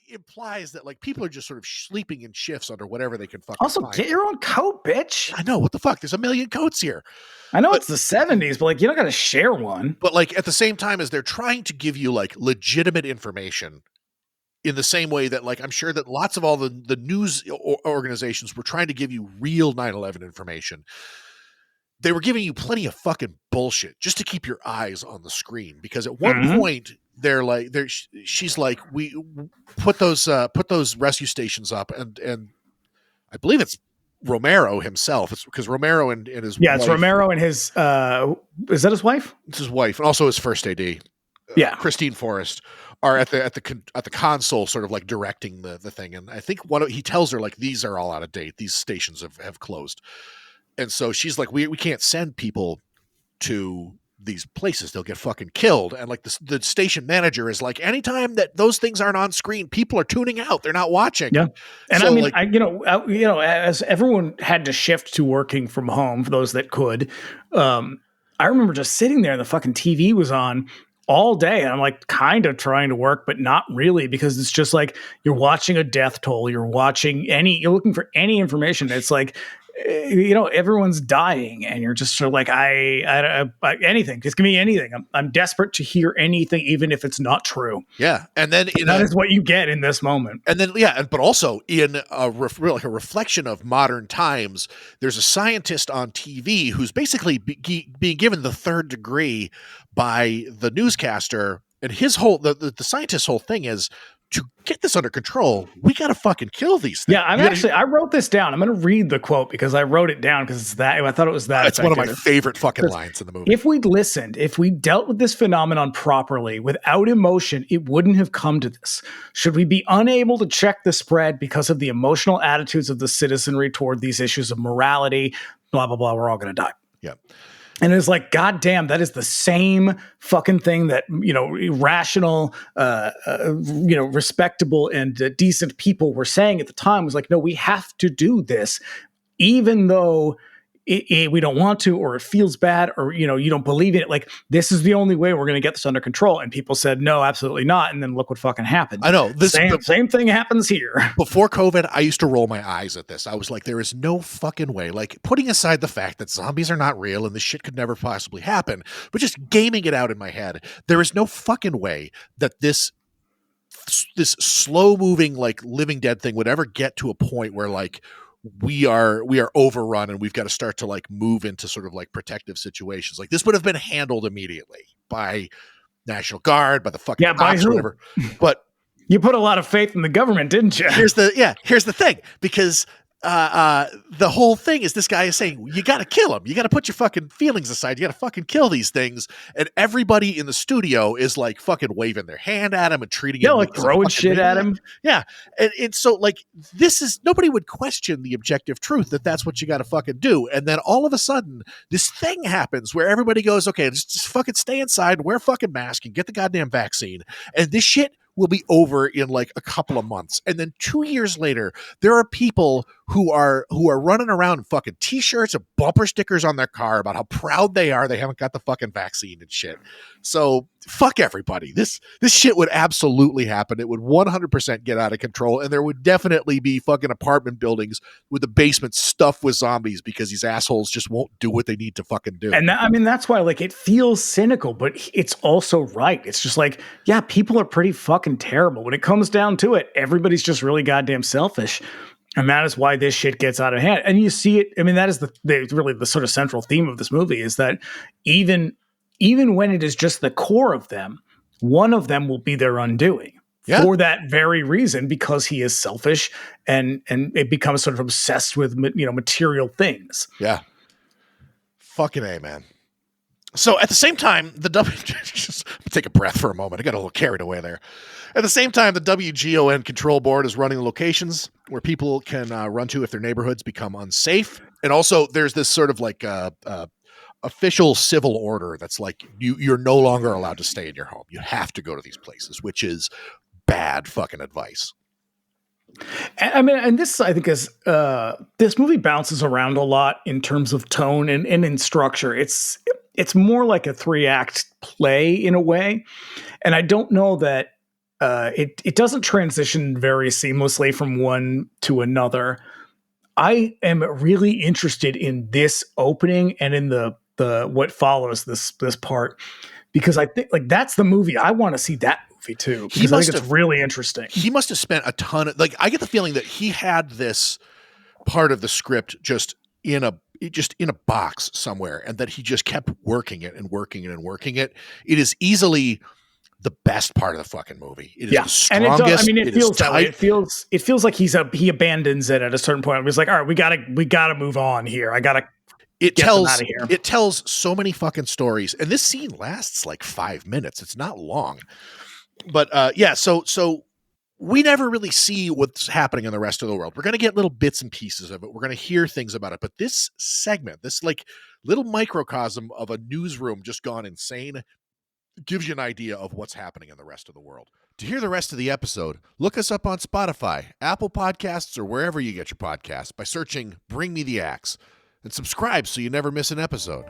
implies that like people are just sort of sleeping in shifts under whatever they can fucking Also, find. get your own coat, bitch. I know, what the fuck? There's a million coats here. I know it's the 70s, but like you don't got to share one. But like at the same time as they're trying to give you like legitimate information in the same way that like I'm sure that lots of all the news organizations were trying to give you real 9/11 information. They were giving you plenty of fucking bullshit just to keep your eyes on the screen, because at one point she's like, we put those rescue stations up, and I believe it's Romero himself. It's because Romero and his wife, it's Romero and his is that his wife? It's his wife, and also his first AD. Christine Forrest are at the console, sort of like directing the thing, and I think he tells her like these are all out of date. These stations have closed. And so she's like, we can't send people to these places. They'll get fucking killed. And like the station manager is like, anytime that those things aren't on screen, people are tuning out. They're not watching. Yeah. And so, I mean, as everyone had to shift to working from home, for those that could, I remember just sitting there and the fucking TV was on all day. And I'm like kind of trying to work, but not really, because it's just like, you're watching a death toll. You're looking for any information. It's like, everyone's dying, and you're just sort of like, I anything. Just give me anything. I'm desperate to hear anything, even if it's not true. Yeah, and then that is what you get in this moment. And then but also in a reflection of modern times, there's a scientist on TV who's basically being given the third degree by the newscaster, and his whole the scientist's whole thing is, to get this under control, we got to fucking kill these things. Yeah, I wrote this down. I'm going to read the quote because I wrote it down because I thought it was that. It's one of my favorite fucking lines in the movie. If we'd listened, if we dealt with this phenomenon properly, without emotion, it wouldn't have come to this. Should we be unable to check the spread because of the emotional attitudes of the citizenry toward these issues of morality, blah, blah, blah, we're all going to die. Yeah. And it's like, God damn, that is the same fucking thing that, rational, respectable and decent people were saying at the time. Was like, no, we have to do this, even though we don't want to, or it feels bad, or, you don't believe in it. Like, this is the only way we're going to get this under control. And people said, no, absolutely not. And then look what fucking happened. I know. Same thing happens here. Before COVID, I used to roll my eyes at this. I was like, there is no fucking way. Like, putting aside the fact that zombies are not real and this shit could never possibly happen, but just gaming it out in my head, there is no fucking way that this slow moving, like, Living Dead thing would ever get to a point where, like, we are overrun and we've got to start to like move into sort of like protective situations. Like, this would have been handled immediately by National Guard, by the fucking cops or whatever. But you put a lot of faith in the government, didn't you? Here's the thing, because the whole thing is, this guy is saying, you got to kill him. You got to put your fucking feelings aside. You got to fucking kill these things. And everybody in the studio is like fucking waving their hand at him and treating him like throwing shit at him. Yeah. And so like, nobody would question the objective truth that that's what you got to fucking do. And then all of a sudden this thing happens where everybody goes, okay, just fucking stay inside, wear a fucking mask and get the goddamn vaccine. And this shit will be over in like a couple of months. And then 2 years later, there are people who are running around in fucking t-shirts and bumper stickers on their car about how proud they are they haven't got the fucking vaccine and shit. So fuck everybody. This shit would absolutely happen. It would 100% get out of control, and there would definitely be fucking apartment buildings with the basement stuffed with zombies because these assholes just won't do what they need to fucking do. And that's why, like, it feels cynical, but it's also right. It's just like, yeah, people are pretty fucking terrible. When it comes down to it, everybody's just really goddamn selfish. And that is why this shit gets out of hand. And you see it. I mean, that is really the sort of central theme of this movie, is that even when it is just the core of them, one of them will be their undoing. Yeah. For that very reason, because he is selfish and it becomes sort of obsessed with, material things. Yeah. Fucking A, man. So at the same time, just take a breath for a moment. I got a little carried away there. At the same time, the WGON control board is running locations where people can run to if their neighborhoods become unsafe. And also there's this sort of like official civil order that's like, you're no longer allowed to stay in your home. You have to go to these places, which is bad fucking advice. I mean, and this, I think, is this movie bounces around a lot in terms of tone and in structure. It's more like a 3-act play in a way. And I don't know that it doesn't transition very seamlessly from one to another. I am really interested in this opening and in the what follows this part, because I think like that's the movie I want to see that movie too, because I think it's really interesting. He must have spent a ton of, like, I get the feeling that he had this part of the script just in a box somewhere, and that he just kept working it and working it and working it. It is easily the best part of the fucking movie. It is the strongest. And it does, I mean, it feels that way. It feels like he abandons it at a certain point. He's like, all right, we gotta move on here. It tells so many fucking stories, and this scene lasts like 5 minutes. It's not long, but so we never really see what's happening in the rest of the world. We're going to get little bits and pieces of it. We're going to hear things about it, but this segment, this like little microcosm of a newsroom just gone insane, gives you an idea of what's happening in the rest of the world. To hear the rest of the episode, look us up on Spotify, Apple Podcasts, or wherever you get your podcasts by searching Bring Me the Axe, and subscribe so you never miss an episode.